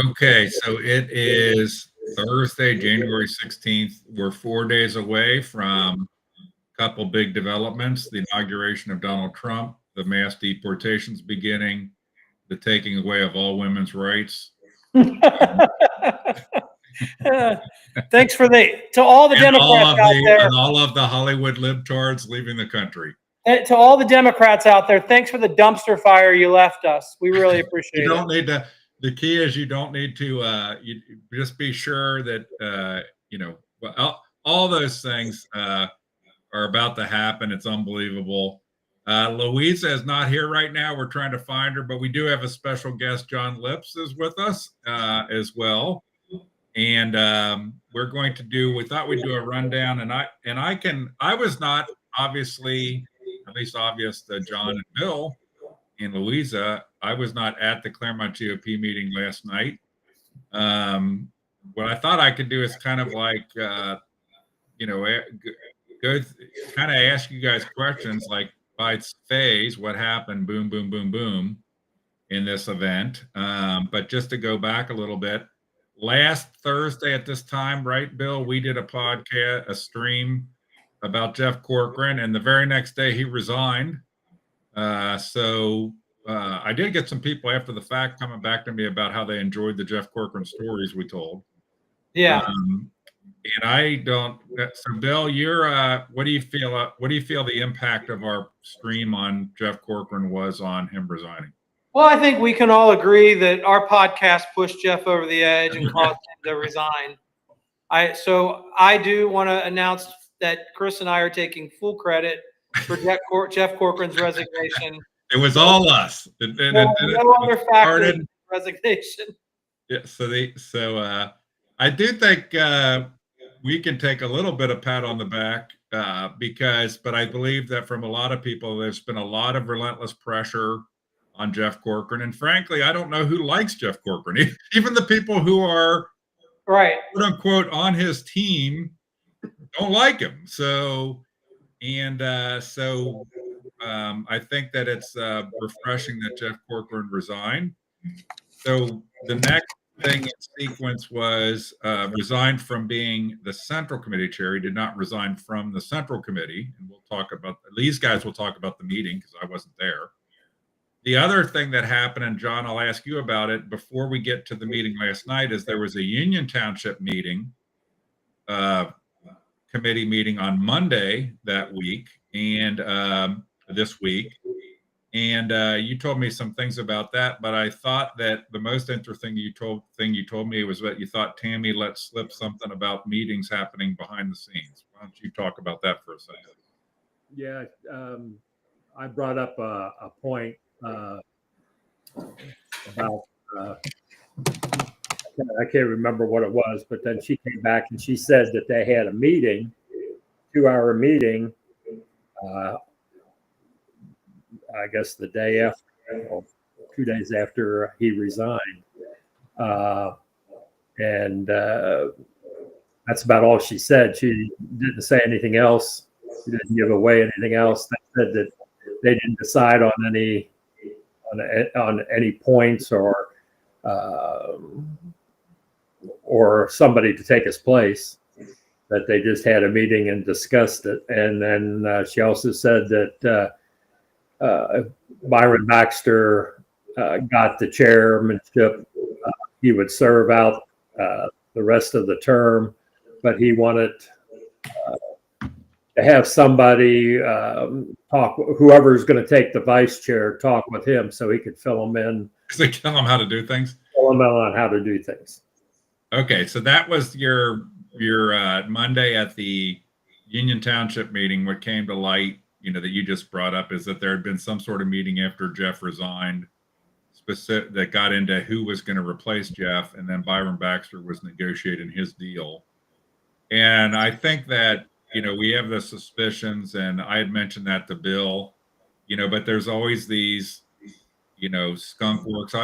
Okay, so it is Thursday, January 16th. We're 4 days away from a couple big developments: the inauguration of Donald Trump, the mass deportations beginning, the taking away of all women's rights. Thanks to all the Democrats out there, and all of the Hollywood libtards leaving the country. To all the Democrats out there, thanks for the dumpster fire you left us. We really appreciate it. You don't need to. The key is you don't need to. You just be sure that all those things are about to happen. It's unbelievable. Luiza is not here right now. We're trying to find her, but we do have a special guest. John Lips is with us as well. And we're going to do, we thought we'd do a rundown, and I was not obviously, at least obvious to John and Bill and Luiza, I was not at the Clermont GOP meeting last night. What I thought I could do is kind of like, go kind of ask you guys questions like by phase, what happened, boom, boom, boom, boom in this event. But just to go back a little bit, last Thursday at this time, right, Bill, we did a stream about Jeff Corcoran, and the very next day he resigned. So I did get some people after the fact coming back to me about how they enjoyed the Jeff Corcoran stories we told. Yeah. And I don't. So, Bill, you're. What do you feel? What do you feel the impact of our stream on Jeff Corcoran was on him resigning? Well, I think we can all agree that our podcast pushed Jeff over the edge and caused him to resign. So I do want to announce that Chris and I are taking full credit for Jeff Corcoran's resignation. It was all us. No other factor than resignation. Yeah. So I do think we can take a little bit of pat on the back but I believe that from a lot of people, there's been a lot of relentless pressure on Jeff Corcoran. And frankly, I don't know who likes Jeff Corcoran. Even the people who are right, quote unquote, on his team don't like him. So I think that it's refreshing that Jeff Corcoran resigned. So the next thing in sequence was resigned from being the Central Committee chair. He did not resign from the Central Committee. And we'll talk about, these guys will talk about the meeting because I wasn't there. The other thing that happened, and John, I'll ask you about it before we get to the meeting last night, is there was a Union Township meeting, committee meeting on Monday that week and this week. And you told me some things about that, but I thought that the most interesting thing you told me was that you thought Tammy let slip something about meetings happening behind the scenes. Why don't you talk about that for a second? Yeah, I brought up a point about I can't remember what it was, but then she came back and she said that they had a meeting, 2-hour meeting. I guess the day after, or 2 days after he resigned. And that's about all she said. She didn't say anything else. She didn't give away anything else. They said that they didn't decide on any points or somebody to take his place, that they just had a meeting and discussed it. And then she also said that Byron Baxter got the chairmanship. He would serve out the rest of the term, but he wanted to have somebody talk, whoever's going to take the vice chair, talk with him so he could fill him in. So tell him how to do things? Fill him in on how to do things. Okay, so that was your Monday at the Union Township meeting. What came to light, that you just brought up, is that there had been some sort of meeting after Jeff resigned that got into who was going to replace Jeff, and then Byron Baxter was negotiating his deal. And I think that, we have the suspicions, and I had mentioned that to Bill, but there's always these, skunk works.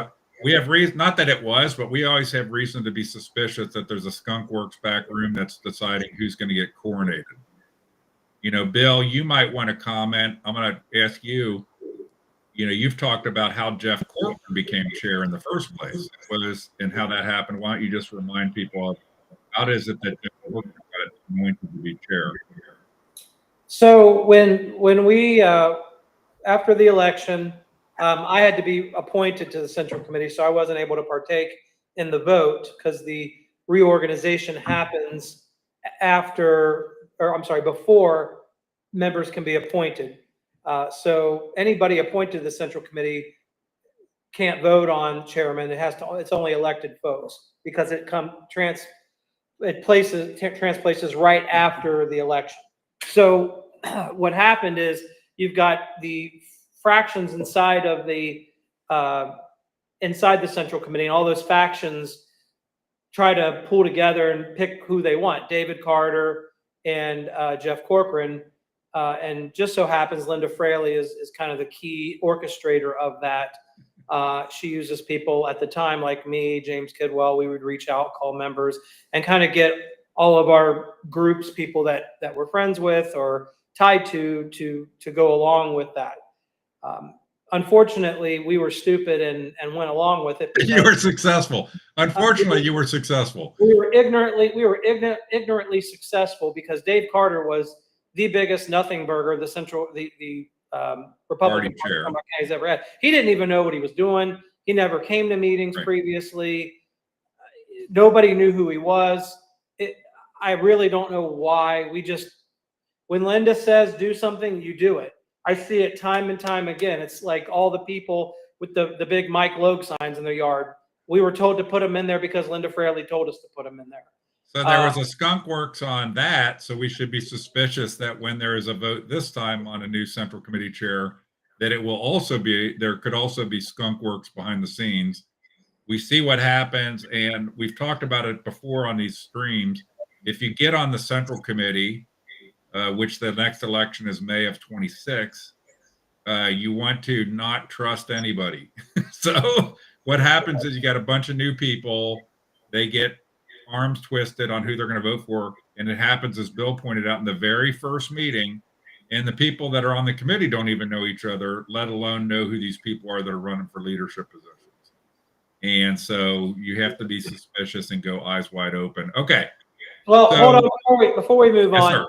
We have reason, not that it was, but we always have reason to be suspicious that there's a skunk works back room that's deciding who's going to get coronated. Bill, you might want to comment. I'm going to ask you, you've talked about how Jeff Corcoran became chair in the first place, and how that happened. Why don't you just remind people of how is it that Jeff Corcoran got anointed to be chair? So when we after the election, I had to be appointed to the Central Committee, so I wasn't able to partake in the vote because the reorganization happens before members can be appointed. So anybody appointed to the Central Committee can't vote on chairman. It's only elected folks because it transplaces right after the election. So what happened is you've got the fractions inside the Central Committee, and all those factions try to pull together and pick who they want. David Carter and Jeff Corcoran, and just so happens Linda Fraley is kind of the key orchestrator of that. She uses people at the time like me, James Kidwell. We would reach out, call members, and kind of get all of our groups, people that we're friends with or tied to go along with that. Unfortunately, we were stupid and went along with it. You were successful. Unfortunately, you were successful. We were ignorantly successful because Dave Carter was the biggest nothing burger the Republican chair has ever had. He didn't even know what he was doing. He never came to meetings previously. Nobody knew who he was. I really don't know why. When Linda says do something, you do it. I see it time and time again. It's like all the people with the big Mike Logue signs in their yard. We were told to put them in there because Linda Fraley told us to put them in there. So there was a skunk works on that. So we should be suspicious that when there is a vote this time on a new Central Committee chair, that there could also be skunk works behind the scenes. We see what happens, and we've talked about it before on these streams. If you get on the Central Committee, which the next election is May of 26, you want to not trust anybody. So what happens is you got a bunch of new people, they get arms twisted on who they're going to vote for. And it happens, as Bill pointed out, in the very first meeting, and the people that are on the committee don't even know each other, let alone know who these people are that are running for leadership positions. And so you have to be suspicious and go eyes wide open. Okay. Well, hold on before we move on. Sir.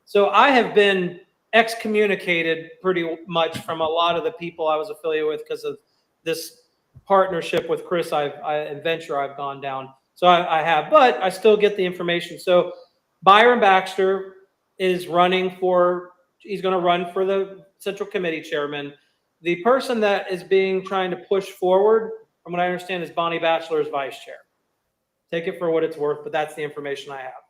So I have been excommunicated pretty much from a lot of the people I was affiliated with because of this partnership with Chris and venture I've gone down. So I have, but I still get the information. So Byron Baxter is he's going to run for the Central Committee chairman. The person that is trying to push forward, from what I understand, is Bonnie Batchelor's vice chair. Take it for what it's worth, but that's the information I have.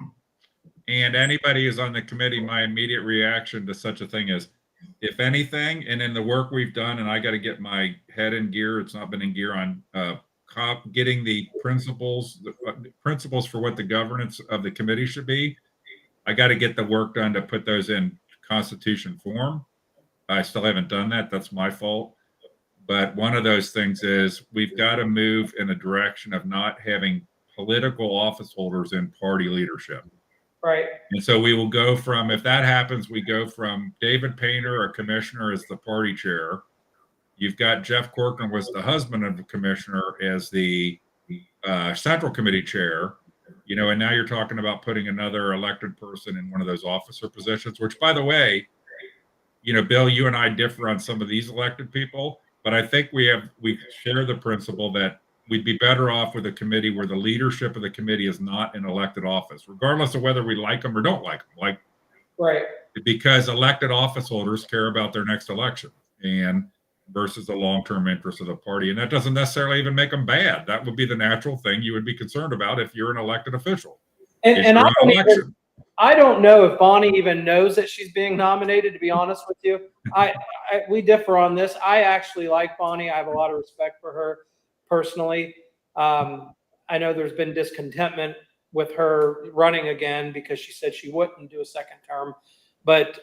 And anybody who's on the committee, my immediate reaction to such a thing is, if anything, and in the work we've done, and I got to get my head in gear, it's not been in gear on getting the principles for what the governance of the committee should be. I got to get the work done to put those in Constitution form. I still haven't done that. That's my fault. But one of those things is we've got to move in a direction of not having political office holders in party leadership. Right. And so we will go from, if that happens, we go from David Painter, a commissioner, as the party chair. You've got Jeff Corcoran was the husband of the commissioner as the Central Committee chair, and now you're talking about putting another elected person in one of those officer positions, which, by the way, Bill, you and I differ on some of these elected people, but I think we share the principle that we'd be better off with a committee where the leadership of the committee is not in elected office, regardless of whether we like them or don't like them. Right. Because elected office holders care about their next election and versus the long-term interests of the party. And that doesn't necessarily even make them bad. That would be the natural thing you would be concerned about if you're an elected official. And I don't know if Bonnie even knows that she's being nominated, to be honest with you. We differ on this. I actually like Bonnie. I have a lot of respect for her personally. I know there's been discontentment with her running again because she said she wouldn't do a second term. But,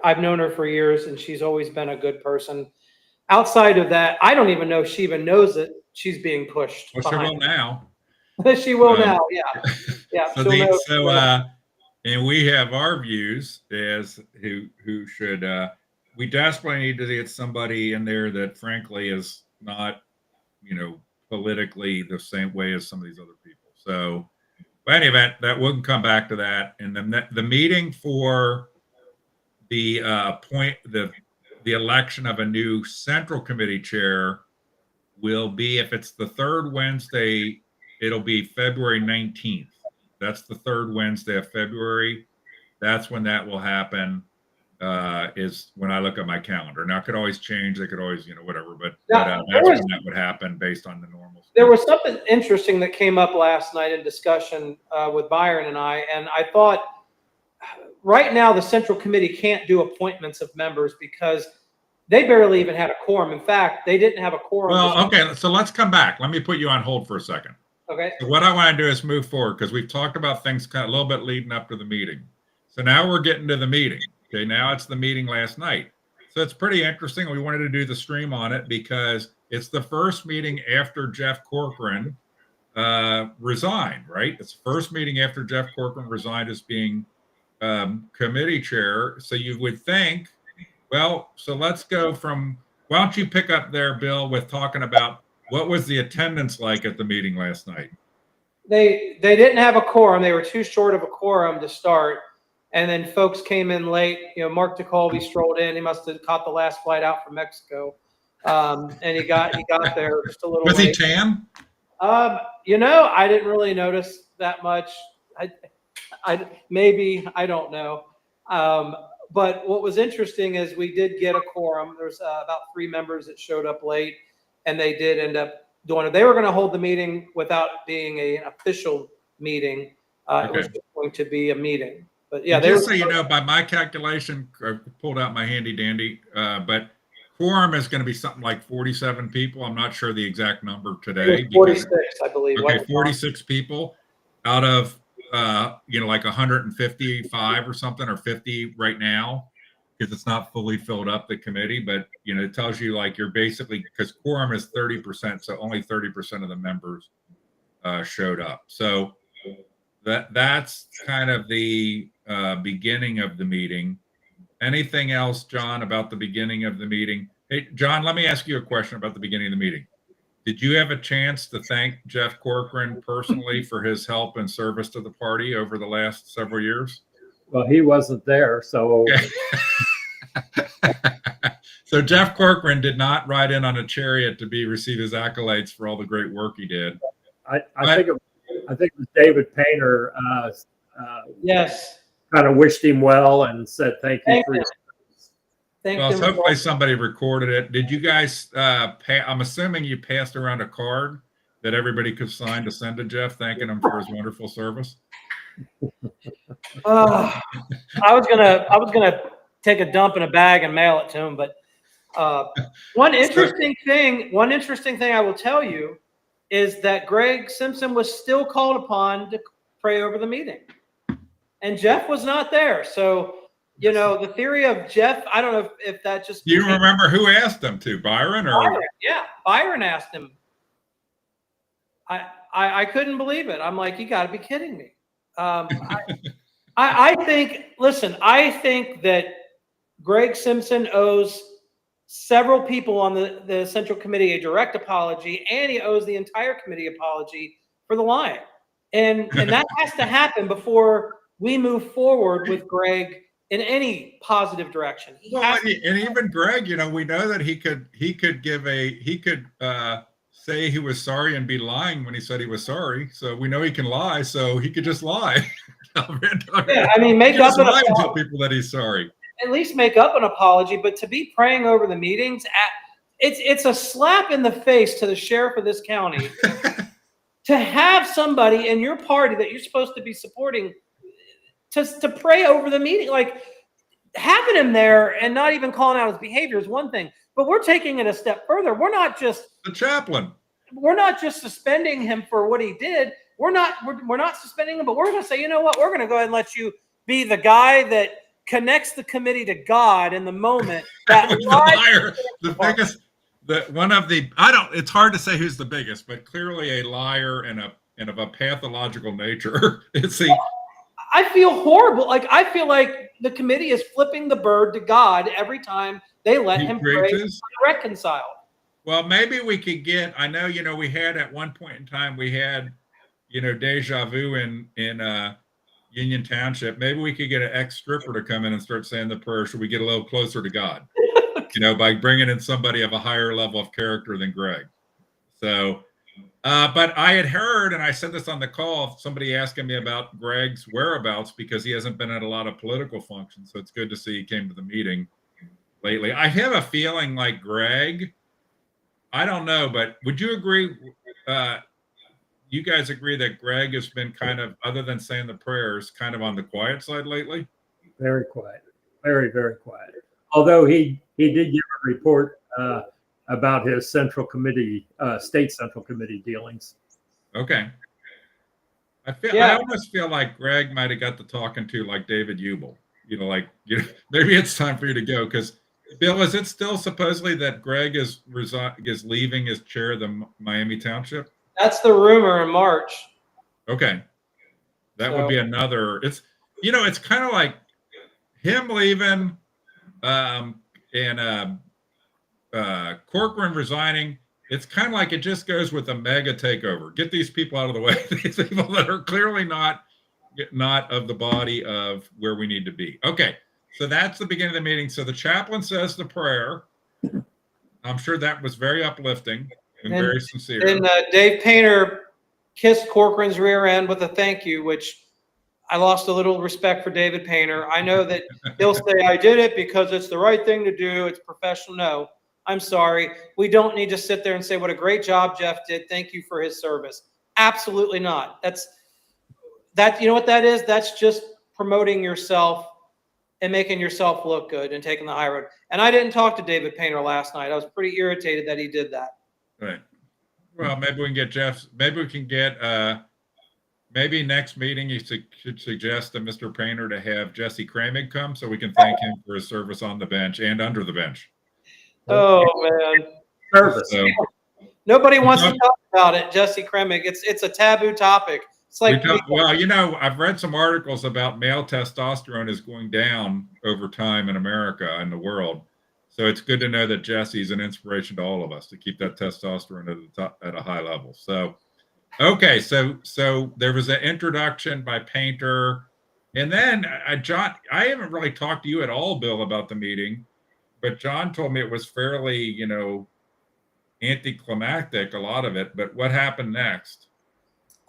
I've known her for years and she's always been a good person. Outside of that, I don't even know if she even knows that she's being pushed. Well, she will now. She will now, yeah. And we have our views as who should we desperately need to get somebody in there that frankly is not, politically the same way as some of these other people. So, but any event, that we can come back to that. And then the meeting for the the election of a new central committee chair will be, if it's the third Wednesday, it'll be February 19th. That's the third Wednesday of February. That's when that will happen. Is when I look at my calendar. Now it could always change. They could always, whatever. But that's when that would happen based on the normal. There was something interesting that came up last night in discussion with Byron and I thought right now the Central Committee can't do appointments of members because they barely even had a quorum. In fact, they didn't have a quorum. Well, okay, so let's come back. Let me put you on hold for a second. Okay. So what I want to do is move forward because we've talked about things kind of a little bit leading up to the meeting. So now we're getting to the meeting. Okay, now it's the meeting last night. So it's pretty interesting. We wanted to do the stream on it because it's the first meeting after Jeff Corcoran resigned, right? It's the first meeting after Jeff Corcoran resigned as being committee chair. So you would think, well, so let's go from, why don't you pick up there, Bill, with talking about what was the attendance like at the meeting last night? They didn't have a quorum. They were too short of a quorum to start. And then folks came in late. Mark DeColby strolled in. He must have caught the last flight out from Mexico, and he got there just a little. Was late. he tan? I didn't really notice that much. I don't know. But what was interesting is we did get a quorum. There's about 3 members that showed up late, and they did end up doing it. They were going to hold the meeting without being an official meeting. It was just going to be a meeting. But yeah, just so you know, by my calculation, I pulled out my handy dandy, but quorum is going to be something like 47 people. I'm not sure the exact number today. 46, I believe. Okay, 46 people out of like 155 or something, or 50 right now, because it's not fully filled up the committee. But it tells you like you're basically, because quorum is 30%, so only 30% of the members showed up. So that's kind of the beginning of the meeting. Anything else, John, about the beginning of the meeting? Hey, John, let me ask you a question about the beginning of the meeting. Did you have a chance to thank Jeff Corcoran personally for his help and service to the party over the last several years? Well, he wasn't there, so. Okay. So Jeff Corcoran did not ride in on a chariot to receive his accolades for all the great work he did. I think it was David Painter. Yes. Kind of wished him well and said thank you for your service. Thank you. Hopefully somebody recorded it. Did you guys I'm assuming you passed around a card that everybody could sign to send to Jeff, thanking him for his wonderful service? I was gonna take a dump in a bag and mail it to him, but one interesting thing I will tell you is that Greg Simpson was still called upon to pray over the meeting, and Jeff was not there. So, the theory of Jeff, I don't know if that just. Do you remember who asked him to? Byron or? Byron, yeah, Byron asked him. I couldn't believe it. I'm like, you got to be kidding me. I think that Greg Simpson owes several people on the Central Committee a direct apology, and he owes the entire committee apology for the lying. And that has to happen before we move forward with Greg in any positive direction. And even Greg, we know that he could say he was sorry and be lying when he said he was sorry. So we know he can lie. So he could just lie. Make up an apology. Tell people that he's sorry. At least make up an apology. But to be praying over the meetings, it's a slap in the face to the sheriff of this county to have somebody in your party that you're supposed to be supporting to pray over the meeting. Like, having him there and not even calling out his behavior is one thing, but we're taking it a step further. We're not just the chaplain. We're not just suspending him for what he did. We're not suspending him, but we're going to say, you know what? We're going to go ahead and let you be the guy that connects the committee to God in the moment. That the liar, the biggest, it's hard to say who's the biggest, but clearly a liar and of a pathological nature. I feel horrible. Like, I feel like the committee is flipping the bird to God every time they let He him pray preaches. and reconcile. Well, maybe we could get, I know, we had at one point in time, we had, deja vu in Union Township. Maybe we could get an ex-stripper to come in and start saying the prayer. Should we get a little closer to God? By bringing in somebody of a higher level of character than Greg. So, but I had heard, and I said this on the call, somebody asking me about Greg's whereabouts because he hasn't been at a lot of political functions. So it's good to see he came to the meeting lately. I have a feeling like Greg, I don't know, but would you agree? You guys agree that Greg has been kind of, other than saying the prayers, kind of on the quiet side lately? Very quiet, very, very quiet. Although he did give a report about his central committee, state central committee dealings. Okay. I almost feel like Greg might have got to talking to like David Ubel. Maybe it's time for you to go because Bill, is it still supposedly that Greg is leaving his chair of the Miami Township? That's the rumor in March. Okay. That would be another. It's kind of like him leaving and Corcoran resigning. It's kind of like it just goes with a mega takeover. Get these people out of the way. These people that are clearly not of the body of where we need to be. Okay. So that's the beginning of the meeting. So the chaplain says the prayer. I'm sure that was very uplifting and very sincere. And Dave Painter kissed Corcoran's rear end with a thank you, which I lost a little respect for David Painter. I know that he'll say, I did it because it's the right thing to do. It's professional. No, I'm sorry. We don't need to sit there and say what a great job Jeff did. Thank you for his service. Absolutely not. You know what that is? That's just promoting yourself and making yourself look good and taking the high road. And I didn't talk to David Painter last night. I was pretty irritated that he did that. Right. Well, maybe we can get maybe we can get, maybe next meeting you should suggest to Mr. Painter to have Jesse Kramig come so we can thank him for his service on the bench and under the bench. Oh, man. Service. So, nobody wants to talk about it, Jesse Kramig. It's a taboo topic. It's like, I've read some articles about male testosterone is going down over time in America and the world. So it's good to know that Jesse's an inspiration to all of us to keep that testosterone at the top, at a high level. So, okay. So there was an introduction by Painter, and then John, I haven't really talked to you at all, Bill, about the meeting, but John told me it was fairly, anticlimactic, a lot of it, but what happened next?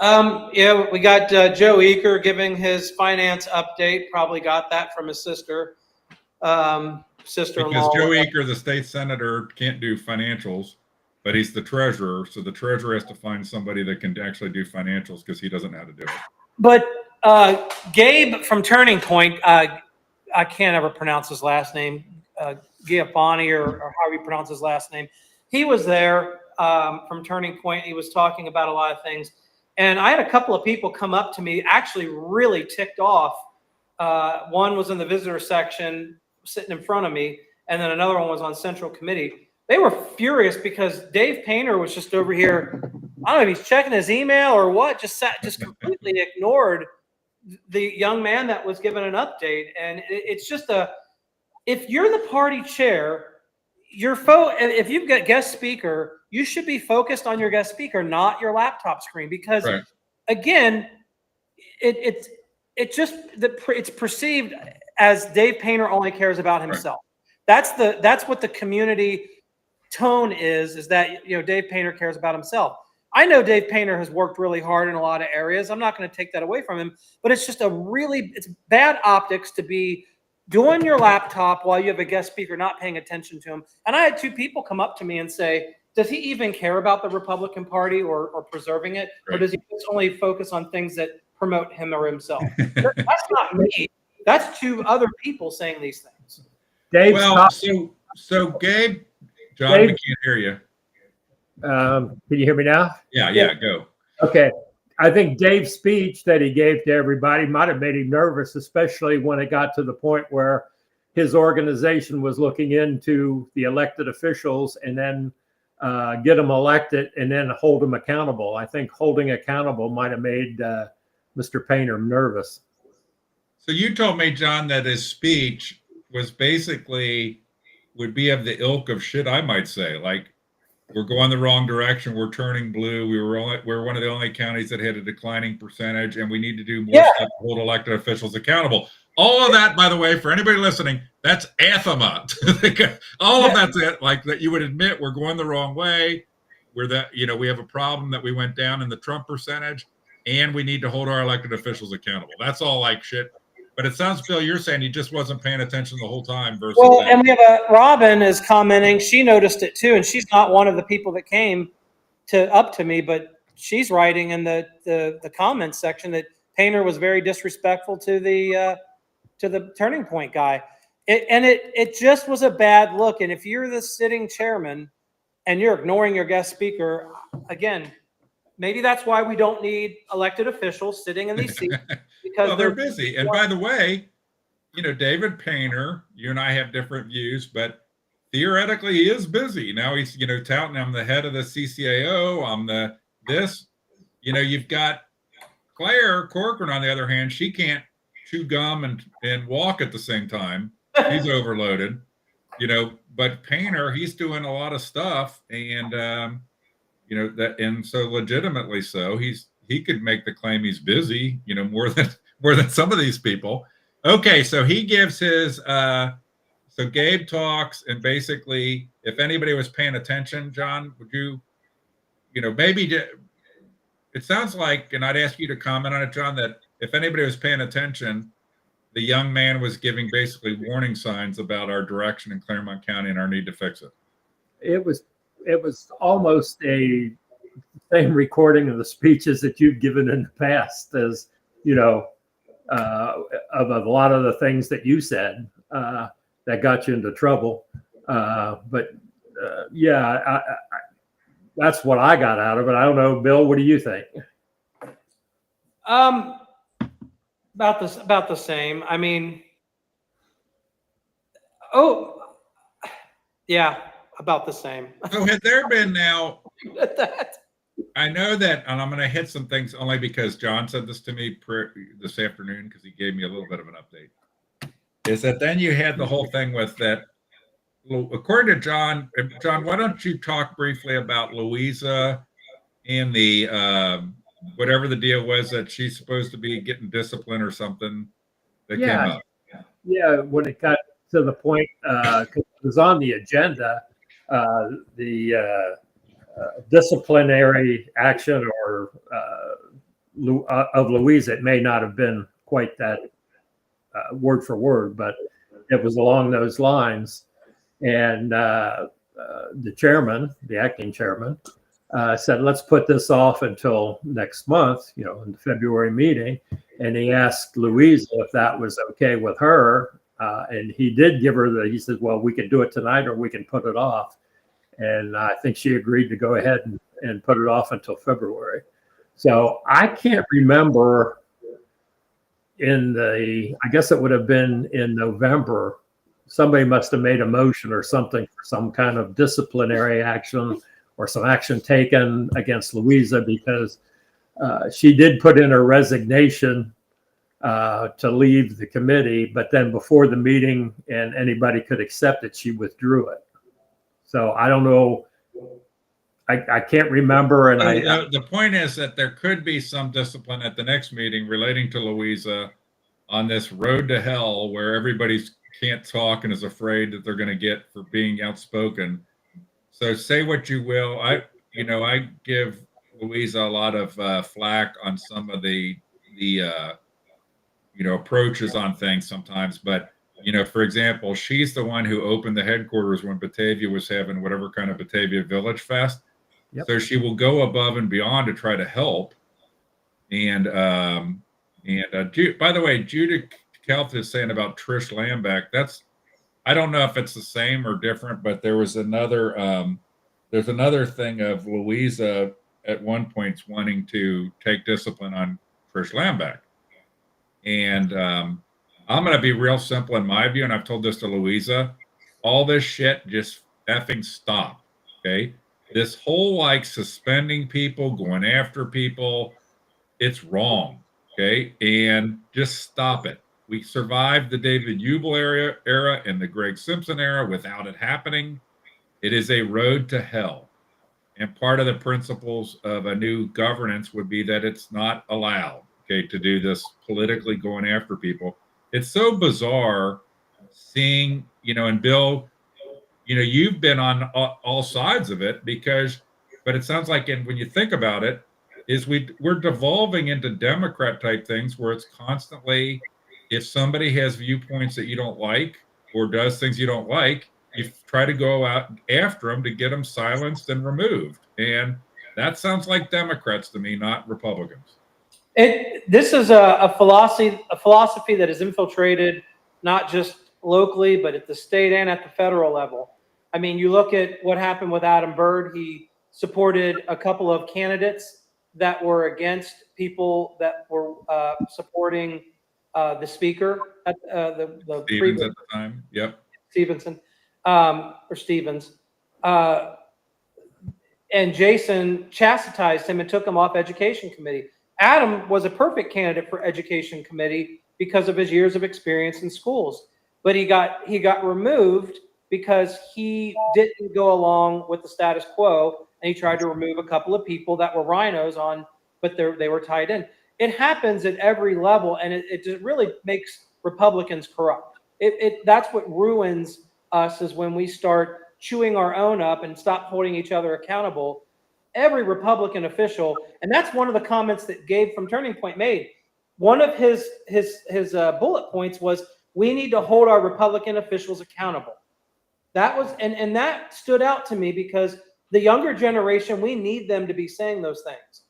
We got Joe Eaker giving his finance update. Probably got that from his sister-in-law. Because Joe Eaker, the state senator, can't do financials, but he's the treasurer. So the treasurer has to find somebody that can actually do financials because he doesn't know how to do it. But Gabe from Turning Point, I can't ever pronounce his last name, Giafani or however you pronounce his last name. He was there from Turning Point. He was talking about a lot of things. And I had a couple of people come up to me actually really ticked off. One was in the visitor section sitting in front of me, and then another one was on Central Committee. They were furious because Dave Painter was just over here. I don't know if he's checking his email or what, just completely ignored the young man that was given an update. And it's just if you're the party chair, if you've got guest speaker, you should be focused on your guest speaker, not your laptop screen, because again, it's perceived as Dave Painter only cares about himself. Right. That's what the community tone is that, Dave Painter cares about himself. I know Dave Painter has worked really hard in a lot of areas. I'm not going to take that away from him, but it's just it's bad optics to be doing your laptop while you have a guest speaker not paying attention to him. And I had two people come up to me and say, does he even care about the Republican Party or preserving it? Right. Or does he just only focus on things that promote him or himself? That's not me. That's two other people saying these things. Dave, so Gabe, John, Dave, we can't hear you. Can you hear me now? Yeah, go. Okay. I think Dave's speech that he gave to everybody might have made him nervous, especially when it got to the point where his organization was looking into the elected officials and then get them elected and then hold them accountable. I think holding accountable might have made Mr. Painter nervous. So you told me, John, that his speech was basically would be of the ilk of shit, I might say. Like, we're going the wrong direction. We're turning blue. We're one of the only counties that had a declining percentage, and we need to do more Yeah. stuff to hold elected officials accountable. All of that, by the way, for anybody listening, that's anathema. All of that's it. Like that, you would admit we're going the wrong way. We're that we have a problem that we went down in the Trump percentage, and we need to hold our elected officials accountable. That's all like shit. But it sounds, Phil, you're saying he just wasn't paying attention the whole time. Versus Well, and we have Robin is commenting. She noticed it too, and she's not one of the people that came up to me, but she's writing in the comments section that Painter was very disrespectful to the Turning Point guy. It just was a bad look. And if you're the sitting chairman and you're ignoring your guest speaker, again, maybe that's why we don't need elected officials sitting in these seats, because well, they're busy. And by the way, David Painter, you and I have different views, but theoretically he is busy. Now he's, touting, I'm the head of the CCAO. I'm this. You've got Claire Corcoran, on the other hand, she can't chew gum and walk at the same time. He's overloaded. But Painter, he's doing a lot of stuff, and and so legitimately so, he could make the claim he's busy, more than some of these people. Okay, so he gives his so Gabe talks, and basically, if anybody was paying attention, John, would you, maybe it sounds like, and I'd ask you to comment on it, John, that if anybody was paying attention, the young man was giving basically warning signs about our direction in Clermont County and our need to fix it. It was almost a same recording of the speeches that you've given in the past, as of a lot of the things that you said that got you into trouble. Yeah, that's what I got out of it. I don't know, Bill, what do you think? About the same. I mean, yeah, about the same. So had there been now, I know that, and I'm going to hit some things only because John said this to me this afternoon, because he gave me a little bit of an update, is that then you had the whole thing with that, according to John, why don't you talk briefly about Luiza and the, whatever the deal was that she's supposed to be getting discipline or something that came up. Yeah, when it got to the point, because it was on the agenda, the disciplinary action or of Luiza, it may not have been quite that word for word, but it was along those lines. And the chairman, the acting chairman, said, let's put this off until next month, in the February meeting. And he asked Luiza if that was okay with her. And he did give her he said, well, we can do it tonight or we can put it off. And I think she agreed to go ahead and put it off until February. So I can't remember I guess it would have been in November, somebody must have made a motion or something for some kind of disciplinary action or some action taken against Luiza, because she did put in her resignation to leave the committee, but then before the meeting and anybody could accept it, she withdrew it. So I don't know. I can't remember. And the point is that there could be some discipline at the next meeting relating to Luiza on this road to hell where everybody can't talk and is afraid that they're going to get for being outspoken. So say what you will. I give Luiza a lot of flack on some of the approaches on things sometimes, but for example, she's the one who opened the headquarters when Batavia was having whatever kind of Batavia Village Fest. Yep. So she will go above and beyond to try to help. And by the way, Judah Kelth is saying about Trish Lambeck. I don't know if it's the same or different, but there was another there's another thing of Luiza at one point wanting to take discipline on Trish Lambeck. And I'm going to be real simple in my view, and I've told this to Luiza, all this shit just effing stop, okay? This whole suspending people, going after people, it's wrong, okay? And just stop it. we survived the David Ubel era and the Greg Simpson era without it happening. It is a road to hell. And part of the principles of a new governance would be that it's not allowed, okay, to do this politically going after people. It's so bizarre seeing, and Bill, you've been on all sides of it but it sounds like, and when you think about it, is we're devolving into Democrat type things where it's constantly, if somebody has viewpoints that you don't like or does things you don't like, you try to go out after them to get them silenced and removed. And that sounds like Democrats to me, not Republicans. This is a philosophy that is infiltrated not just locally, but at the state and at the federal level. I mean, you look at what happened with Adam Byrd. He supported a couple of candidates that were against people that were supporting the speaker at the Stevens at the time. Yep. Stevenson or Stevens. And Jason chastised him and took him off education committee. Adam was a perfect candidate for education committee because of his years of experience in schools, but he got removed because he didn't go along with the status quo, and he tried to remove a couple of people that were rhinos on, but they were tied in. It happens at every level, and it just really makes Republicans corrupt. That's what ruins us, is when we start chewing our own up and stop holding each other accountable. Every Republican official, and that's one of the comments that Gabe from Turning Point made. One of his bullet points was, we need to hold our Republican officials accountable. That was, and that stood out to me, because the younger generation, we need them to be saying those things.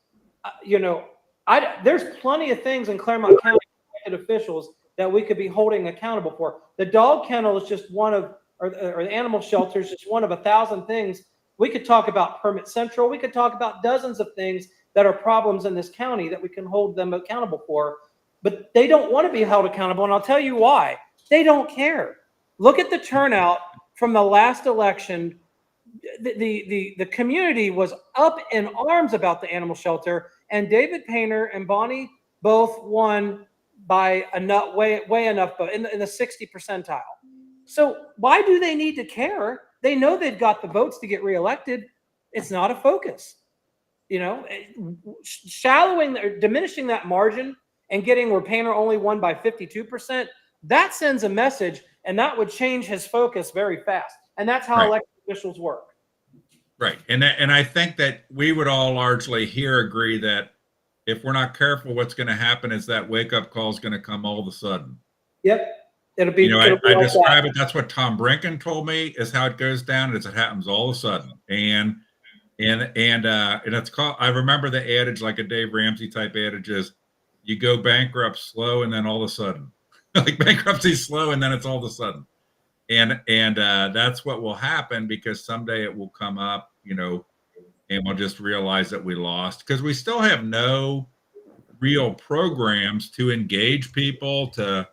There's plenty of things in Clermont County elected officials that we could be holding accountable for. The dog kennel is just one of, or the animal shelter is just one of 1,000 things. We could talk about Permit Central. We could talk about dozens of things that are problems in this county that we can hold them accountable for, but they don't want to be held accountable. And I'll tell you why. They don't care. Look at the turnout from the last election. The community was up in arms about the animal shelter, and David Painter and Bonnie both won by enough way enough, but in the 60 percentile. So why do they need to care? They know they've got the votes to get reelected. It's not a focus. Shallowing or diminishing that margin and getting where Painter only won by 52%, that sends a message, and that would change his focus very fast. And that's how elected officials work. Right. And I think that we would all largely here agree that if we're not careful, what's going to happen is that wake-up call is going to come all of a sudden. Yep. It'll be. I describe it. That's what Tom Brinken told me is how it goes down. Is it happens all of a sudden, and it's called. I remember the adage, like a Dave Ramsey type adage, is you go bankrupt slow, and then all of a sudden, like bankruptcy slow, and then it's all of a sudden, and that's what will happen, because someday it will come up, and we'll just realize that we lost, because we still have no real programs to engage people, to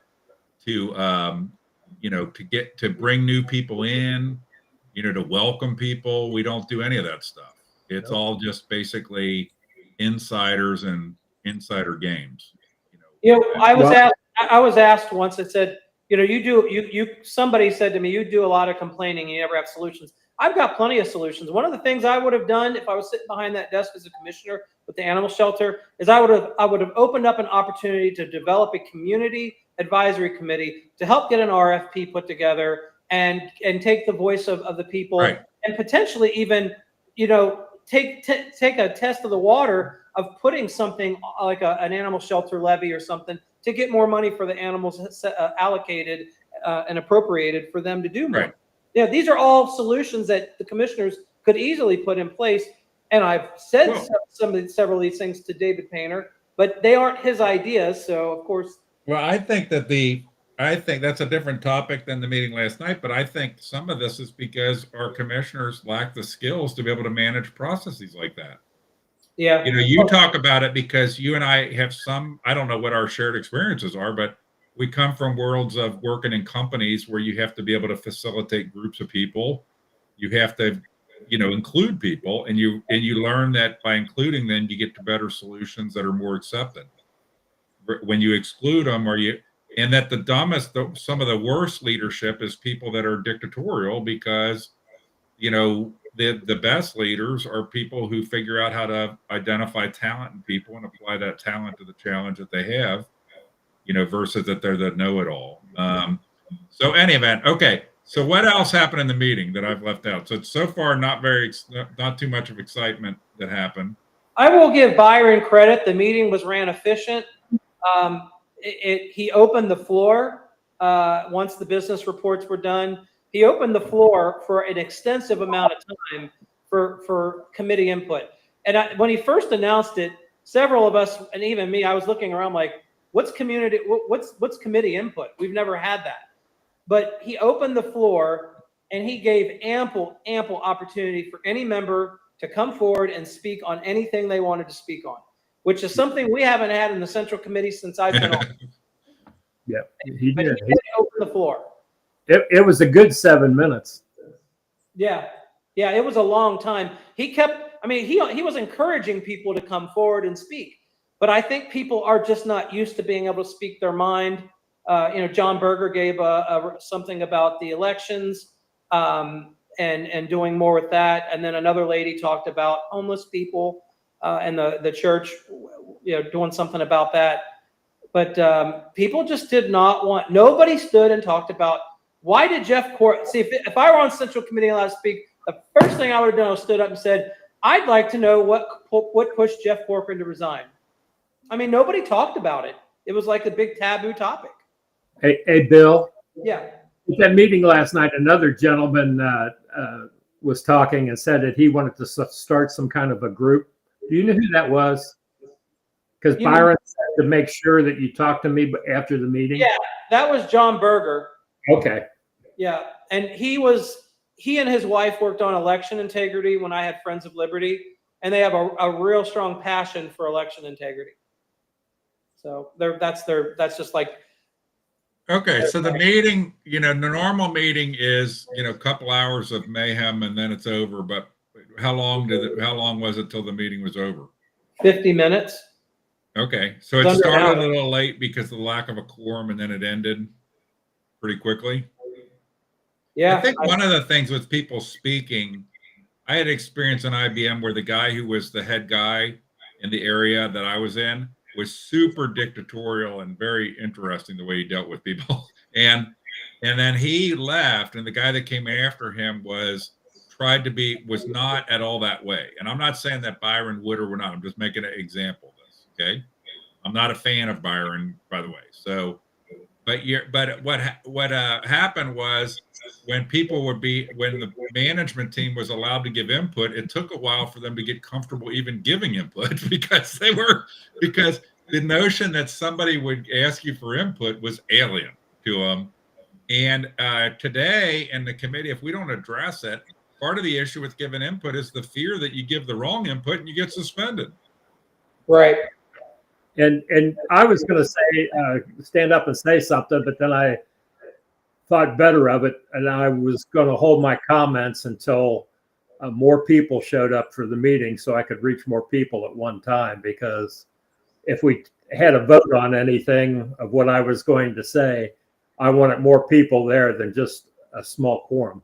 bring new people in, to welcome people. We don't do any of that stuff. It's all just basically insiders and insider games. I was asked once. It said, somebody said to me, you do a lot of complaining, you never have solutions. I've got plenty of solutions. One of the things I would have done if I was sitting behind that desk as a commissioner with the animal shelter is I would have opened up an opportunity to develop a community advisory committee to help get an RFP put together and take the voice of the people, right, and potentially even, take a test of the water of putting something like an animal shelter levy or something to get more money for the animals allocated and appropriated for them to do more. Right. These are all solutions that the commissioners could easily put in place. And I've said several of these things to David Painter, but they aren't his ideas. So of course. Well, I think that's a different topic than the meeting last night, but I think some of this is because our commissioners lack the skills to be able to manage processes like that. Yeah. You talk about it because you and I have I don't know what our shared experiences are, but we come from worlds of working in companies where you have to be able to facilitate groups of people. You have to, include people, and you learn that by including them, you get to better solutions that are more accepted. When you exclude them, or you and that the dumbest, some of the worst leadership is people that are dictatorial, because, you know, the best leaders are people who figure out how to identify talent in people and apply that talent to the challenge that they have, you know, versus that they're the know-it-all. So any event, okay. So what else happened in the meeting that I've left out? So far, not too much of excitement that happened. I will give Byron credit. The meeting was ran efficient. He opened the floor once the business reports were done. He opened the floor for an extensive amount of time for committee input. And when he first announced it, several of us, and even me, I was looking around like, what's committee input? We've never had that. But he opened the floor and he gave ample opportunity for any member to come forward and speak on anything they wanted to speak on, which is something we haven't had in the Central Committee since I've been on. Yeah, he But did. he did open the floor. It was a good 7 minutes. Yeah, it was a long time. He was encouraging people to come forward and speak, but I think people are just not used to being able to speak their mind. John Berger gave something about the elections and doing more with that, and then another lady talked about homeless people and the church, doing something about that. But people just did not want. Nobody stood and talked about. Why did Jeff Corcoran? See, if I were on Central Committee and allowed to speak, the first thing I would have done was stood up and said, "I'd like to know what pushed Jeff Corcoran to resign." I mean, nobody talked about it. It was like a big taboo topic. Hey, Bill. Yeah. At that meeting last night, another gentleman was talking and said that he wanted to start some kind of a group. Do you know who that was? Because Byron said to make sure that you talk to me after the meeting. Yeah, that was John Berger. Okay. Yeah, and he and his wife worked on election integrity when I had Friends of Liberty, and they have a real strong passion for election integrity. So that's just like. Okay, so the meeting, the normal meeting is, a couple hours of mayhem and then it's over. But how long was it till the meeting was over? 50 minutes. Okay, so it started a little late because of the lack of a quorum, and then it ended pretty quickly. Yeah, I think one of the things with people speaking, I had experience in IBM where the guy who was the head guy in the area that I was in was super dictatorial and very interesting the way he dealt with people. And then he left, and the guy that came after him was not at all that way. And I'm not saying that Byron would or would not. I'm just making an example of this. Okay, I'm not a fan of Byron, by the way. So, but what happened was when the management team was allowed to give input, it took a while for them to get comfortable even giving input because the notion that somebody would ask you for input was alien to them. And today in the committee, if we don't address it, part of the issue with giving input is the fear that you give the wrong input and you get suspended. Right. And I was going to say, stand up and say something, but then I thought better of it, and I was going to hold my comments until more people showed up for the meeting so I could reach more people at one time, because if we had a vote on anything of what I was going to say, I wanted more people there than just a small quorum.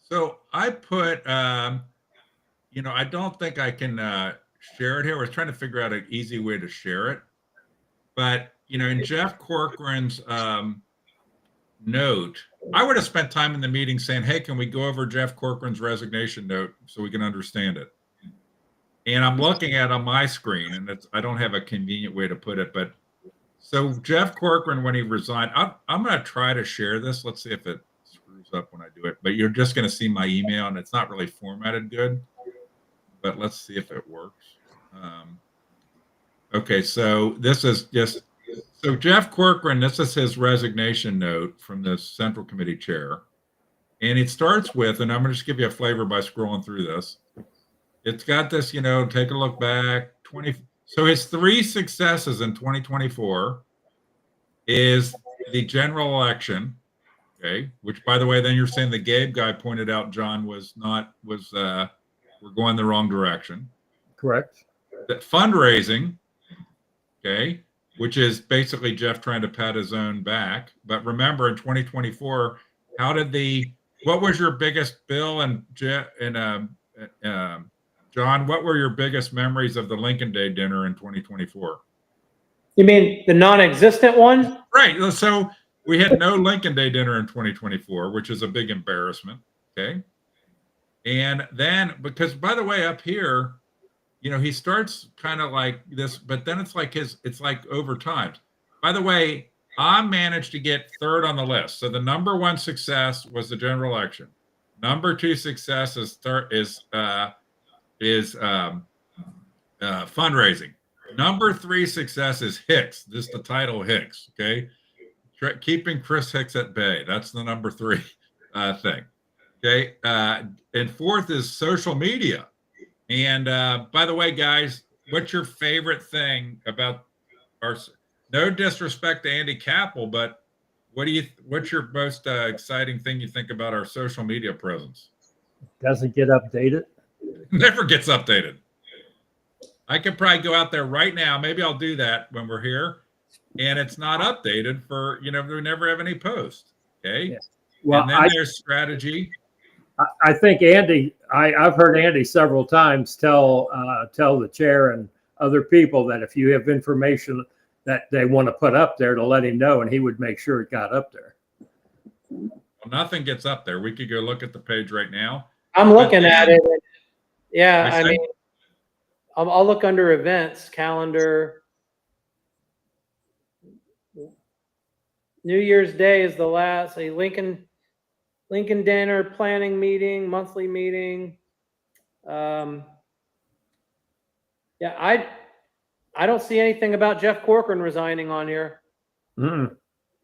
So I put, I don't think I can share it here. I was trying to figure out an easy way to share it. But, in Jeff Corcoran's note, I would have spent time in the meeting saying, hey, can we go over Jeff Corcoran's resignation note so we can understand it? And I'm looking at it on my screen, and I don't have a convenient way to put it. But so Jeff Corcoran, when he resigned, I'm going to try to share this. Let's see if it screws up when I do it. But you're just going to see my email, and it's not really formatted good. But let's see if it works. Okay, so this is just. So Jeff Corcoran, this is his resignation note from the Central Committee chair. And it starts with, and I'm going to just give you a flavor by scrolling through this. It's got this, take a look back. So his 3 successes in 2024 is the general election, okay, which, by the way, then you're saying the Gabe guy pointed out John we're going the wrong direction. Correct. That fundraising, okay. which is basically Jeff trying to pat his own back. But remember, in 2024, what was your biggest, Bill and John, what were your biggest memories of the Lincoln Day dinner in 2024? You mean the non-existent one? Right. So we had no Lincoln Day dinner in 2024, which is a big embarrassment. Okay. And then, because by the way, up here, he starts kind of like this, but then it's like over time. By the way, I managed to get third on the list. So the number one success was the general election. Number two success is fundraising. Number three success is Hicks. This is the title Hicks. Okay. Keeping Chris Hicks at bay. That's the number three thing. Okay. And fourth is social media. And by the way, guys, what's your favorite thing about no disrespect to Andy Capel, but what's your most exciting thing you think about our social media presence? Doesn't get updated. Never gets updated. I could probably go out there right now. Maybe I'll do that when we're here. And it's not updated for, we never have any posts. Okay. Yeah. Well, and then there's strategy. I think Andy, I've heard Andy several times tell the chair and other people that if you have information that they want to put up there, to let him know, and he would make sure it got up there. Well, nothing gets up there. We could go look at the page right now. I'm looking at it. Yeah, I mean, I'll look under events, calendar. New Year's Day is the last. A Lincoln dinner, planning meeting, monthly meeting. Yeah, I don't see anything about Jeff Corcoran resigning on here. Mm-mm.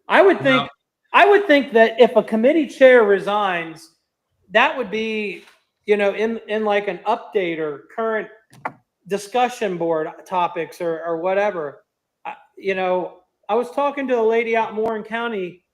I would think that if a committee chair resigns, that would be, in like an update or current discussion board topics or whatever. I was talking to a lady out in Warren County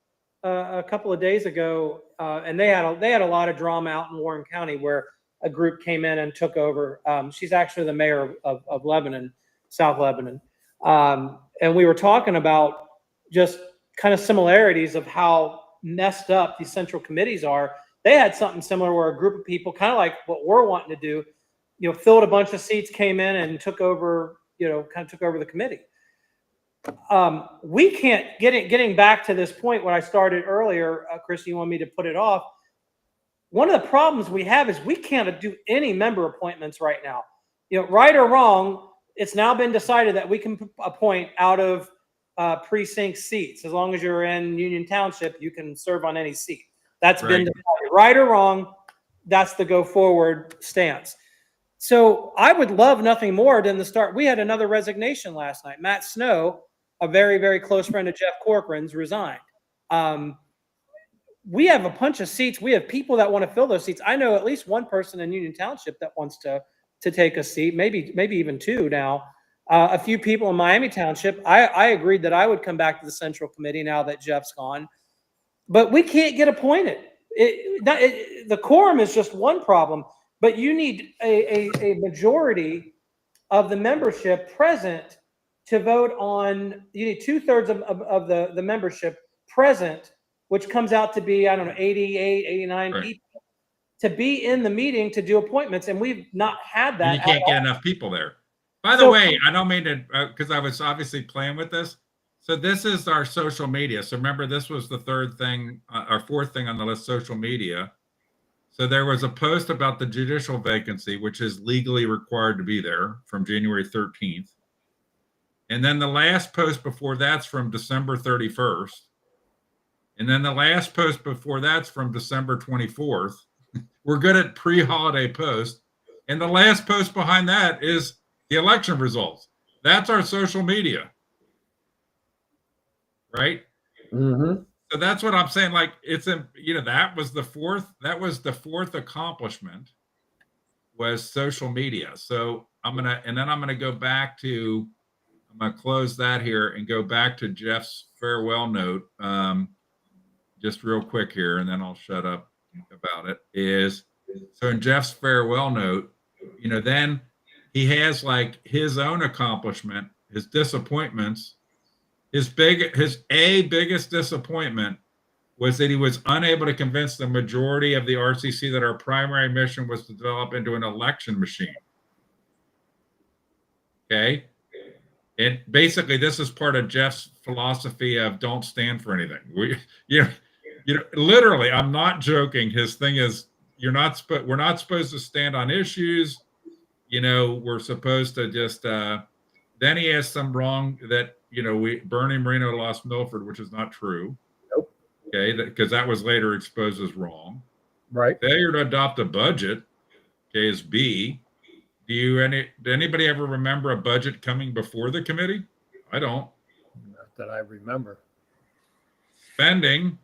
a couple of days ago, and they had a lot of drama out in Warren County where a group came in and took over. She's actually the mayor of Lebanon, South Lebanon. And we were talking about just kind of similarities of how messed up these central committees are. They had something similar where a group of people, kind of like what we're wanting to do, filled a bunch of seats, came in and took over, took over the committee. We can't getting back to this point where I started earlier, Chris, you want me to put it off. One of the problems we have is we can't do any member appointments right now. Right or wrong, it's now been decided that we can appoint out of precinct seats. As long as you're in Union Township, you can serve on any seat. That's been decided. Right or wrong, that's the go forward stance. So I would love nothing more than the start. We had another resignation last night. Matt Snow, a very, very close friend of Jeff Corcoran's, resigned. We have a bunch of seats. We have people that want to fill those seats. I know at least one person in Union Township that wants to take a seat, maybe even two now. A few people in Miami Township. I agreed that I would come back to the Central Committee now that Jeff's gone. But we can't get appointed. The quorum is just one problem, but you need a majority of the membership present to vote on. You need 2/3 of the membership present, which comes out to be, 88, 89 people to be in the meeting to do appointments. And we've not had that. You can't get enough people there. By the way, I don't mean to, because I was obviously playing with this. So this is our social media. So remember, this was the third thing, our fourth thing on the list, social media. So there was a post about the judicial vacancy, which is legally required to be there, from January 13th. And then the last post before that's from December 31st. And then the last post before that's from December 24th. We're good at pre-holiday posts. And the last post behind that is the election results. That's our social media. Right? Mm-hmm. So that's what I'm saying. Like, that was the fourth accomplishment, was social media. So I'm going to go back to, I'm going to close that here and go back to Jeff's farewell note. Just real quick here, and then I'll shut up about it. So in Jeff's farewell note, then he has like his own accomplishment, his disappointments, his biggest disappointment was that he was unable to convince the majority of the RCC that our primary mission was to develop into an election machine. Okay. And basically, this is part of Jeff's philosophy of don't stand for anything. Literally, I'm not joking. His thing is, we're not supposed to stand on issues. We're supposed to just. Then he has some wrong that Bernie Moreno lost Milford, which is not true. Nope. Okay, because that was later exposed as wrong. Right. Failure to adopt a budget, okay, is B. Did anybody ever remember a budget coming before the committee? I don't. Not that I remember. Spending,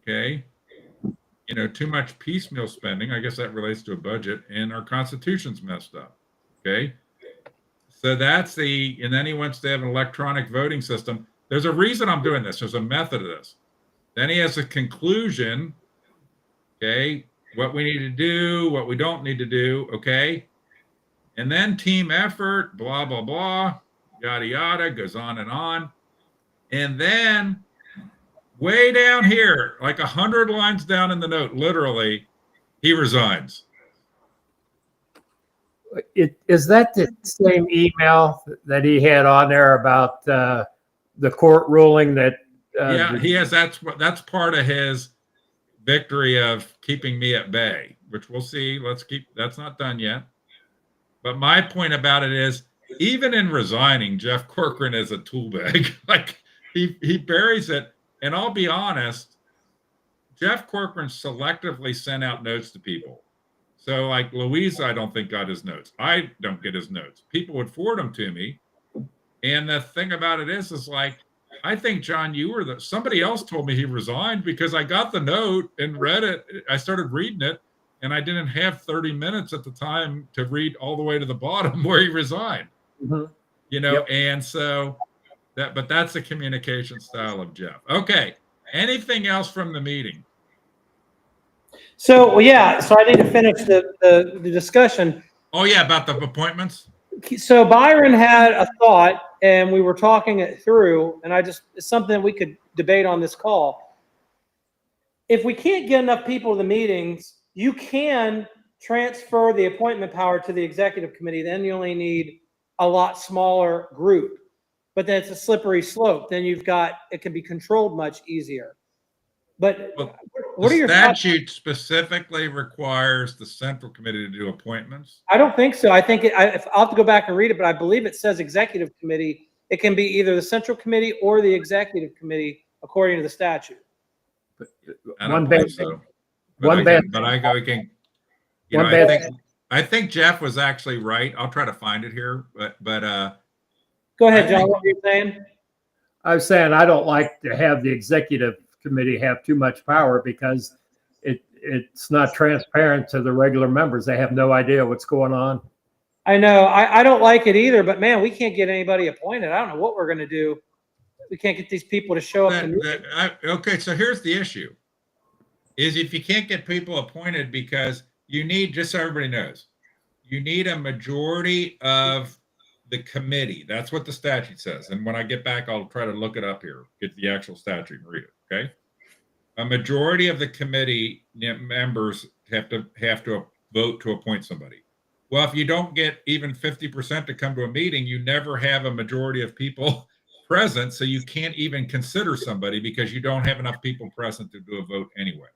okay. Too much piecemeal spending. I guess that relates to a budget, and our constitution's messed up. Okay. So and then he wants to have an electronic voting system. There's a reason I'm doing this. There's a method of this. Then he has a conclusion. Okay. What we need to do, what we don't need to do. Okay. And then team effort, blah, blah, blah, yada, yada, goes on. And then way down here, like 100 lines down in the note, literally, he resigns. Is that the same email that he had on there about the court ruling that? Yeah, he has. That's part of his victory of keeping me at bay, which we'll see. That's not done yet. But my point about it is, even in resigning, Jeff Corcoran is a tool bag. Like he buries it. And I'll be honest, Jeff Corcoran selectively sent out notes to people. So like Luiza, I don't think got his notes. I don't get his notes. People would forward them to me. And the thing about it is like, I think, John, somebody else told me he resigned because I got the note and read it. I started reading it. And I didn't have 30 minutes at the time to read all the way to the bottom where he resigned. Mm-hmm. Yep. And so but that's the communication style of Jeff. Okay. Anything else from the meeting? So, so I need to finish the discussion. Oh yeah, about the appointments. So Byron had a thought, and we were talking it through, and it's something we could debate on this call. If we can't get enough people to the meetings, you can transfer the appointment power to the executive committee. Then you only need a lot smaller group, but then it's a slippery slope. Then it can be controlled much easier. But what are your thoughts? The statute specifically requires the central committee to do appointments? I don't think so. I think I'll have to go back and read it, but I believe it says executive committee. It can be either the central committee or the executive committee, according to the statute. I think Jeff was actually right. I'll try to find it here, but go ahead, John. What were you saying? I was saying I don't like to have the executive committee have too much power because it's not transparent to the regular members. They have no idea what's going on. I know. I don't like it either, but man, we can't get anybody appointed. I don't know what we're going to do. We can't get these people to show up. Okay, so here's the issue. Is if you can't get people appointed because you need, just so everybody knows, you need a majority of the committee. That's what the statute says. And when I get back, I'll try to look it up here, get the actual statute and read it. Okay. A majority of the committee members have to vote to appoint somebody. Well, if you don't get even 50% to come to a meeting, you never have a majority of people present. So you can't even consider somebody because you don't have enough people present to do a vote anyway.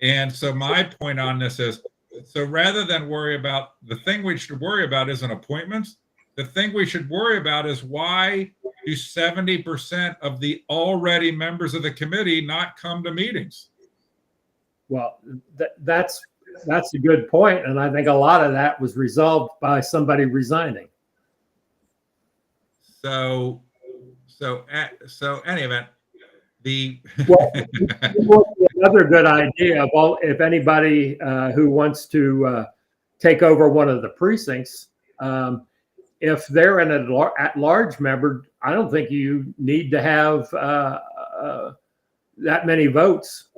And so my point on this is, so rather than worry about, the thing we should worry about isn't appointments. The thing we should worry about is why do 70% of the already members of the committee not come to meetings? Well, that's a good point, and I think a lot of that was resolved by somebody resigning. So any event, another good idea of if anybody who wants to take over one of the precincts, if they're an at-large member, I don't think you need to have that many votes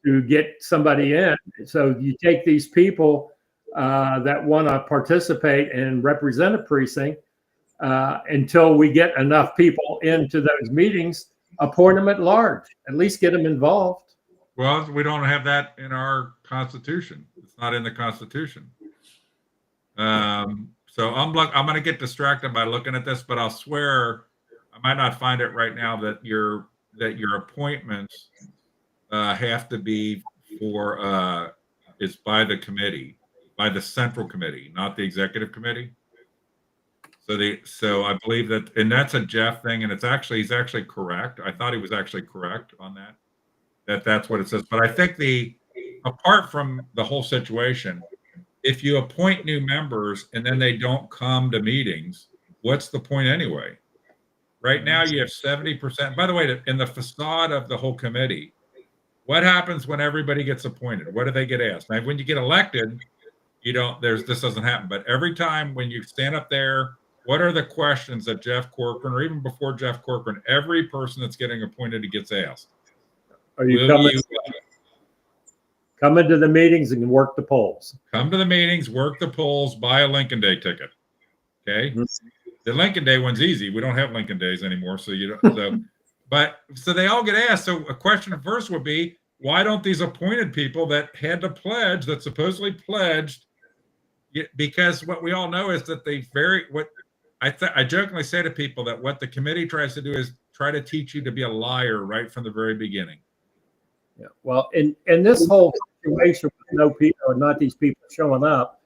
to get somebody in. So you take these people that want to participate and represent a precinct, until we get enough people into those meetings, appoint them at large, at least get them involved. Well, we don't have that in our Constitution. It's not in the Constitution. So I'm going to get distracted by looking at this, but I'll swear I might not find it right now that your appointments have to be for it's by the committee, by the central committee, not the executive committee. So I believe that, and that's a Jeff thing, and he's actually correct. I thought he was actually correct on that. That's what it says. But I think apart from the whole situation, if you appoint new members and then they don't come to meetings, what's the point anyway? Right now you have 70%. By the way, in the facade of the whole committee, what happens when everybody gets appointed? What do they get asked? Now, when you get elected, this doesn't happen. But every time when you stand up there, what are the questions that Jeff Corcoran, or even before Jeff Corcoran, every person that's getting appointed gets asked? Are you coming to the meetings and work the polls? Come to the meetings, work the polls, buy a Lincoln Day ticket. Okay. Mm-hmm. The Lincoln Day one's easy. We don't have Lincoln Days anymore. So so they all get asked. So a question first would be, why don't these appointed people that had to pledge, that supposedly pledged, because what we all know is that I jokingly say to people that what the committee tries to do is try to teach you to be a liar right from the very beginning. Yeah. Well, in this whole situation with no people, or not these people showing up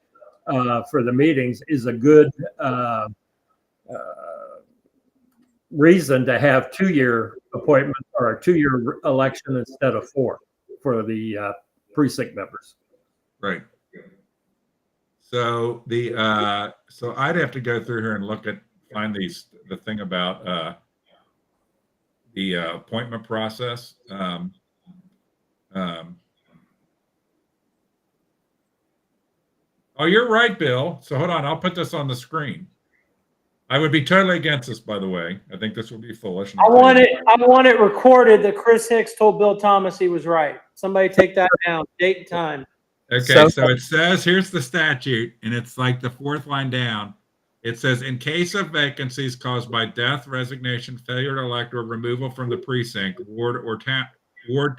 for the meetings, is a good reason to have 2-year appointment or a 2-year election instead of 4 for the precinct members. Right. So so I'd have to go through here and find the thing about the appointment process. Oh, you're right, Bill. So hold on, I'll put this on the screen. I would be totally against this, by the way. I think this would be foolish. I want it recorded that Chris Hicks told Bill Thomas he was right. Somebody take that down, date and time. Okay, so it says, here's the statute, and it's like the 4th line down. It says, in case of vacancies caused by death, resignation, failure to elect, or removal from the precinct, ward,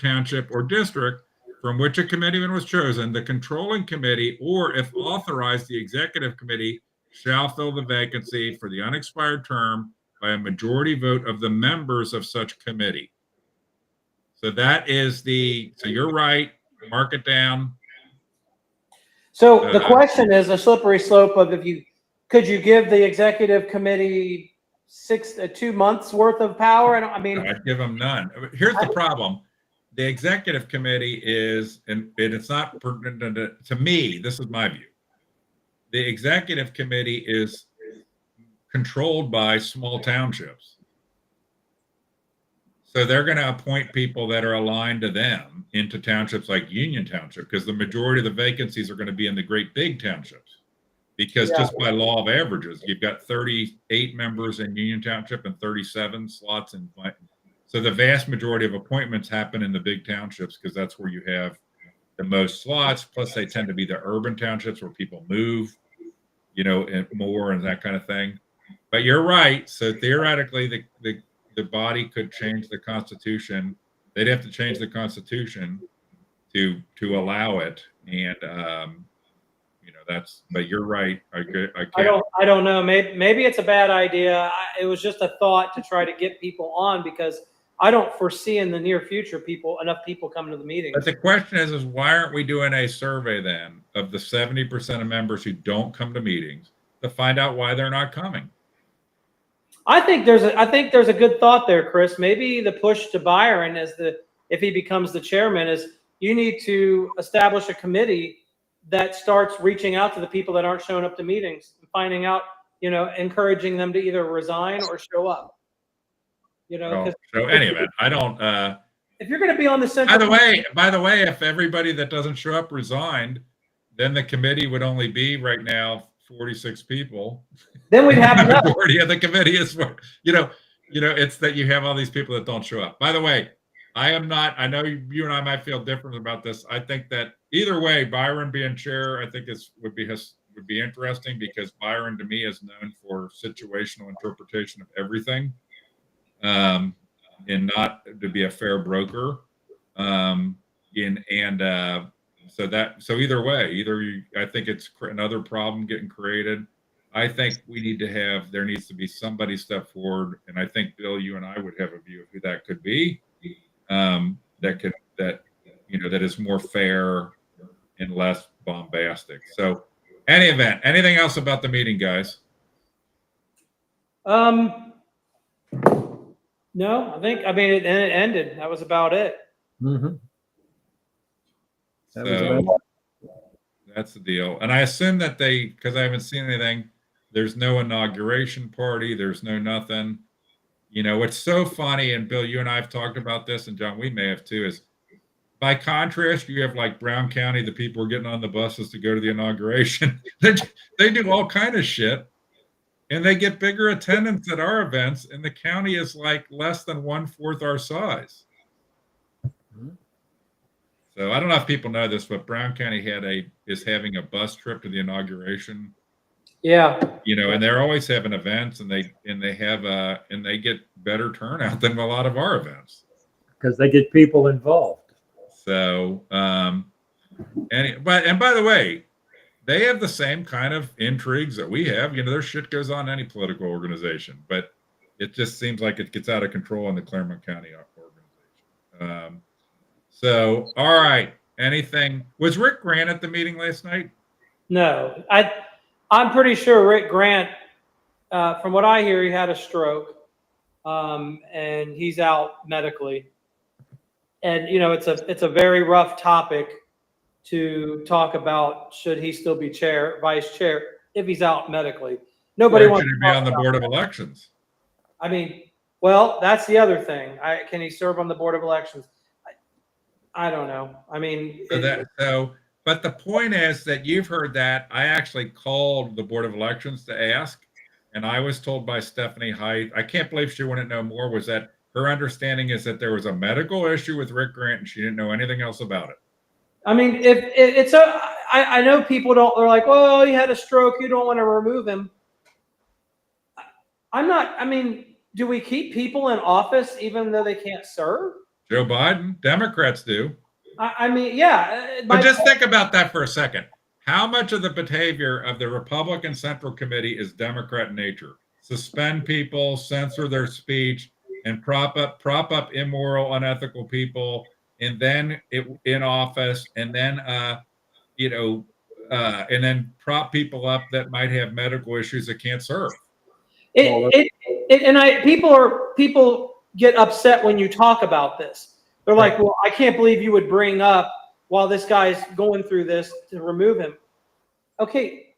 township, or district from which a committeeman was chosen, the controlling committee, or if authorized, the executive committee, shall fill the vacancy for the unexpired term by a majority vote of the members of such committee. So so you're right, mark it down. So the question is a slippery slope of could you give the executive committee 2 months worth of power? I'd give them none. Here's the problem. The executive committee is, and it's not pertinent to me, this is my view. The executive committee is controlled by small townships. So they're going to appoint people that are aligned to them into townships like Union Township, because the majority of the vacancies are going to be in the great big townships. Because just by law of averages, you've got 38 members in Union Township and 37 slots in. So the vast majority of appointments happen in the big townships because that's where you have the most slots. Plus, they tend to be the urban townships where people move, and more and that kind of thing. But you're right. So theoretically, the body could change the Constitution. They'd have to change the Constitution to allow it. And but you're right. I don't know. Maybe it's a bad idea. It was just a thought to try to get people on, because I don't foresee in the near future enough people coming to the meetings. But the question is why aren't we doing a survey then of the 70% of members who don't come to meetings to find out why they're not coming? I think there's a good thought there, Chris. Maybe the push to Byron if he becomes the chairman is you need to establish a committee that starts reaching out to the people that aren't showing up to meetings and finding out, encouraging them to either resign or show up. So anyway, I don't. If you're going to be on the central. By the way, if everybody that doesn't show up resigned, then the committee would only be right now 46 people. Then we'd have the majority of the committee is, it's that you have all these people that don't show up. By the way, I know you and I might feel different about this. I think that either way, Byron being chair, I think would be would be interesting because Byron to me is known for situational interpretation of everything, and not to be a fair broker. So either way, I think it's another problem getting created. I think there needs to be somebody step forward, and I think Bill, you and I would have a view of who that could be. That is more fair and less bombastic. So, anything else about the meeting, guys? No, it ended. That was about it. Mm-hmm. That's the deal. And I assume that because I haven't seen anything, there's no inauguration party, there's no nothing. What's so funny, and Bill, you and I have talked about this, and John, we may have too, is by contrast, you have like Brown County, the people are getting on the buses to go to the inauguration. They do all kind of shit, and they get bigger attendance at our events, and the county is like less than 1/4 our size. So I don't know if people know this, but Brown County is having a bus trip to the inauguration. Yeah. And they're always having events, and they get better turnout than a lot of our events because they get people involved. So, and by the way, they have the same kind of intrigues that we have. Their shit goes on in any political organization, but it just seems like it gets out of control in the Clermont County organization. So, all right. Was Rick Grant at the meeting last night? No, I'm pretty sure Rick Grant, from what I hear, he had a stroke, and he's out medically. And it's a very rough topic to talk about. Should he still be vice chair, if he's out medically? Nobody wants to be on the board of elections. Well, that's the other thing. Can he serve on the board of elections? I don't know. But the point is that you've heard that. I actually called the board of elections to ask, and I was told by Stephanie Height, I can't believe she wouldn't know more, was that her understanding is that there was a medical issue with Rick Grant and she didn't know anything else about it. I know people they're like, well, he had a stroke, you don't want to remove him. Do we keep people in office even though they can't serve? Joe Biden, Democrats do. Yeah. But just think about that for a second. How much of the behavior of the Republican Central Committee is Democrat in nature? Suspend people, censor their speech, and prop up immoral, unethical people, and then in office, and then and then prop people up that might have medical issues that can't serve. People get upset when you talk about this. They're like, well, I can't believe you would bring up while this guy's going through this to remove him. Okay.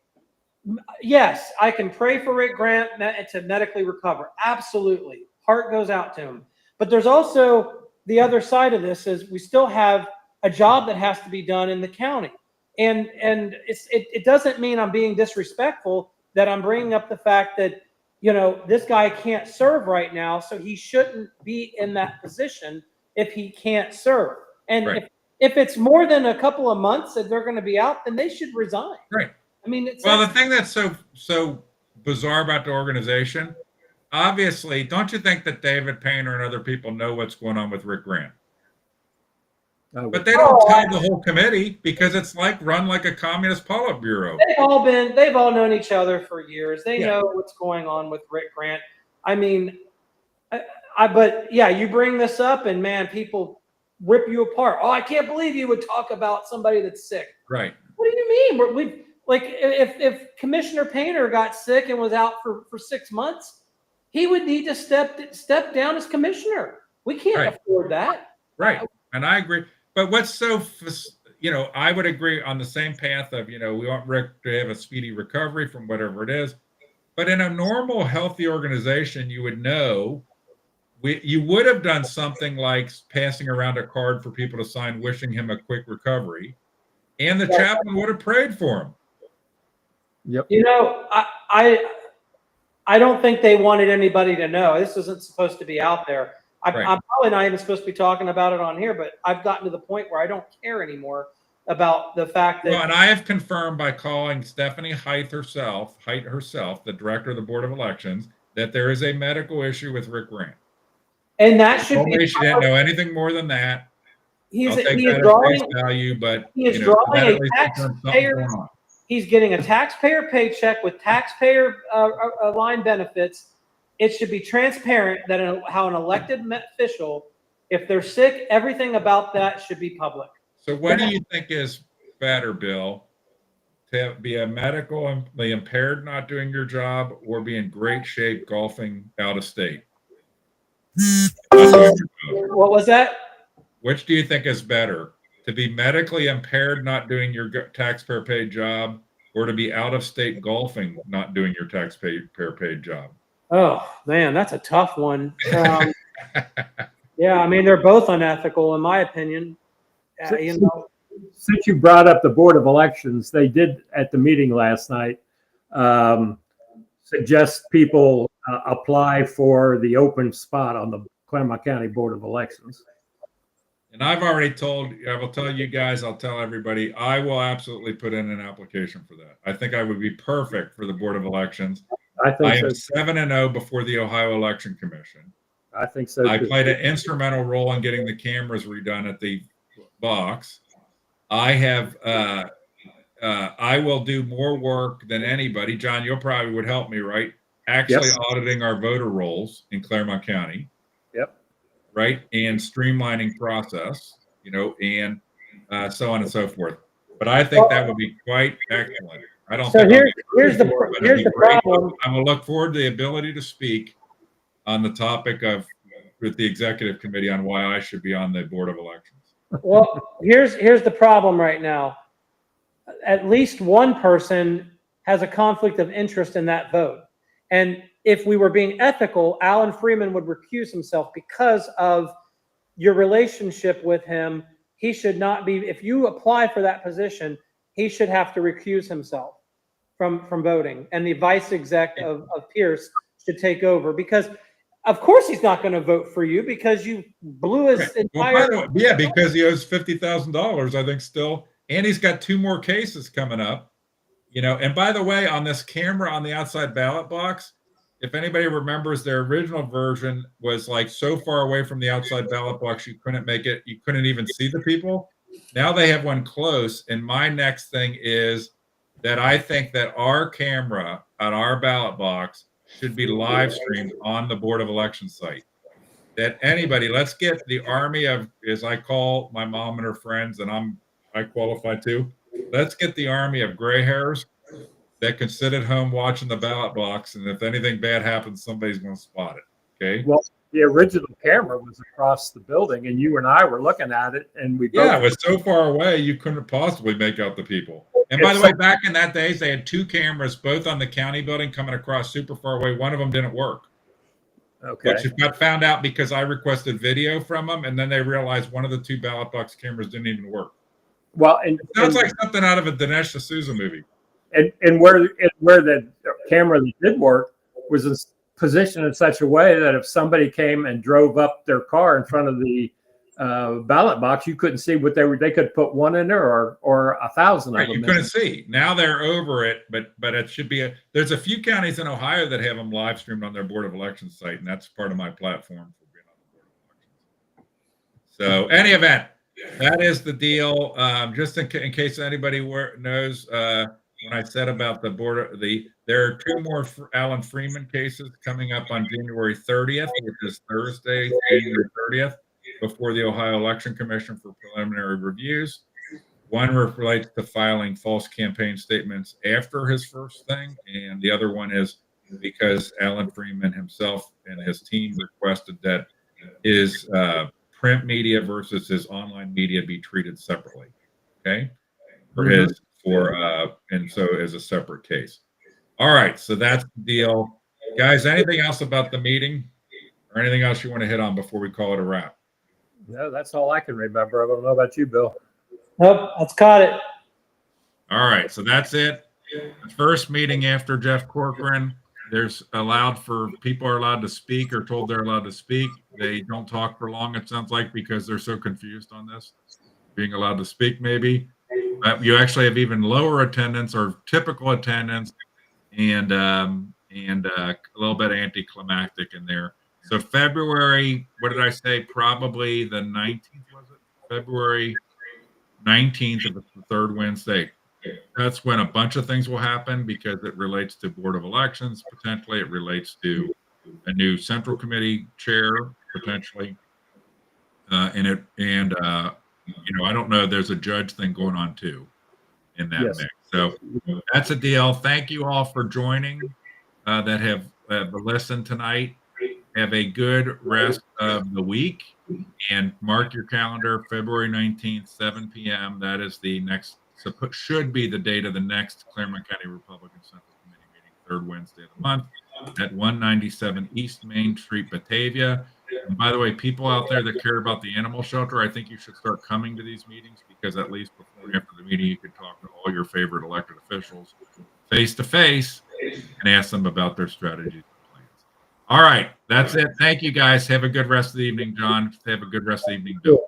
Yes, I can pray for Rick Grant to medically recover. Absolutely. Heart goes out to him. But there's also the other side of this is we still have a job that has to be done in the county. And it doesn't mean I'm being disrespectful that I'm bringing up the fact that, this guy can't serve right now, so he shouldn't be in that position if he can't serve. And if it's more than a couple of months that they're going to be out, then they should resign. Right. The thing that's so bizarre about the organization, obviously, don't you think that David Painter and other people know what's going on with Rick Grant? But they don't tell the whole committee because it's run like a communist Politburo. They've all known each other for years. They know what's going on with Rick Grant. But you bring this up and man, people rip you apart. Oh, I can't believe you would talk about somebody that's sick. Right. What do you mean? If Commissioner Painter got sick and was out for 6 months, he would need to step down as commissioner. We can't afford that. Right. And I agree. But what's I would agree on the same path of, we want Rick to have a speedy recovery from whatever it is. But in a normal, healthy organization, you would know, you would have done something like passing around a card for people to sign, wishing him a quick recovery. And the chaplain would have prayed for him. Yep. I don't think they wanted anybody to know. This isn't supposed to be out there. I'm probably not even supposed to be talking about it on here, but I've gotten to the point where I don't care anymore about the fact Well, that, and I have confirmed by calling Stephanie Height herself, the director of the Board of Elections, that there is a medical issue with Rick Grant. and that She should told be, me she didn't know anything more than that. he I'll take is that at drawing, face value, but he is so drawing that a at least confirms something's taxpayer, going on. he's getting a taxpayer paycheck with taxpayer aligned benefits. It should be transparent that how an elected official, if they're sick, everything about that should be public. So what do you think is better, Bill? To be a medically impaired not doing your job, or be in great shape golfing out of state? Not doing your job. What was that? Which do you think is better? To be medically impaired not doing your taxpayer paid job, or to be out of state golfing not doing your taxpayer paid job? Oh man, that's a tough one. Yeah, I mean, they're both unethical in my opinion. You know, Since you brought up the Board of Elections, they did at the meeting last night suggest people apply for the open spot on the Clermont County Board of Elections. And I will tell you guys, I'll tell everybody, I will absolutely put in an application for that. I think I would be perfect for the Board of Elections. I think am so. 7-0 before the Ohio Election Commission. I think so. I too. played an instrumental role in getting the cameras redone at the box. I will do more work than anybody. John, you probably would help me, right? Actually auditing our voter rolls in Clermont County. Yep. Right. And streamlining process, and so on and so forth. But I think that would be quite excellent. I don't think here's the problem. I will look forward to the ability to speak on the topic with the executive committee on why I should be on the Board of Elections. Well, here's the problem right now. At least one person has a conflict of interest in that vote. And if we were being ethical, Alan Freeman would recuse himself because of your relationship with him. He should not be, if you apply for that position, he should have to recuse himself from voting. And the vice exec of Pierce should take over, because of course he's not going to vote for you because you blew his entire. Well, because he owes $50,000, I think, still, and he's got 2 more cases coming up. And by the way, on this camera on the outside ballot box, if anybody remembers, their original version was like so far away from the outside ballot box you couldn't make it. You couldn't even see the people. Now they have one close, and my next thing is that I think that our camera on our ballot box should be live streamed on the Board of Elections site. That anybody, let's get the army of, as I call my mom and her friends, and I qualify too. Let's get the army of gray hairs that can sit at home watching the ballot box, and if anything bad happens, somebody's going to spot it. Okay. Well, the original camera was across the building, and you and I were looking at it, and we both. Yeah, it was so far away you couldn't possibly make out the people. And by the way, back in that days, they had 2 cameras, both on the county building, coming across super far away. One of them didn't work. Okay. Which got found out because I requested video from them, and then they realized one of the 2 ballot box cameras didn't even work. Well, and it sounds like something out of a Dinesh D'Souza movie. And where the camera that did work was positioned in such a way that if somebody came and drove up their car in front of the ballot box, you couldn't see what they could put 1 in there or 1,000 of them. You couldn't see. Now they're over it, but it should be there's a few counties in Ohio that have them live streamed on their Board of Elections site, and that's part of my platform for being on the Board of Elections. So, any event, that is the deal. Just in case anybody knows, when I said about the board, there are 2 more Alan Freeman cases coming up on January 30th, which is Thursday, January 30th, before the Ohio Election Commission for preliminary reviews. One relates to filing false campaign statements after his first thing, and the other one is because Alan Freeman himself and his team requested that his print media versus his online media be treated separately. Okay, and so as a separate case. All right, so that's the deal, guys. Anything else about the meeting, or anything else you want to hit on before we call it a wrap? No, that's all I can remember. I don't know about you, Bill. Nope, that's got it. All right, so that's it. The first meeting after Jeff Corcoran. People are allowed to speak, or told they're allowed to speak. They don't talk for long, it sounds like, because they're so confused on this. Being allowed to speak, maybe. You actually have even lower attendance or typical attendance, and a little bit anticlimactic in there. So February, what did I say? Probably the 19th, was it? February 19th, if it's the third Wednesday. That's when a bunch of things will happen because it relates to Board of Elections, potentially. It relates to a new Central Committee chair, potentially. I don't know, there's a judge thing going on too in that Yes. mix. So that's a deal. Thank you all for joining that have listened tonight. Have a good rest of the week and mark your calendar, February 19th, 7 p.m. That is the next, should be the date of the next Clermont County Republican Central Committee meeting, third Wednesday of the month at 197 East Main Street, Batavia. And by the way, people out there that care about the animal shelter, I think you should start coming to these meetings, because at least before and after the meeting, you can talk to all your favorite elected officials face to face and ask them about their strategies and plans. All right, that's it. Thank you, guys. Have a good rest of the evening, John. Have a good rest of the evening, Bill.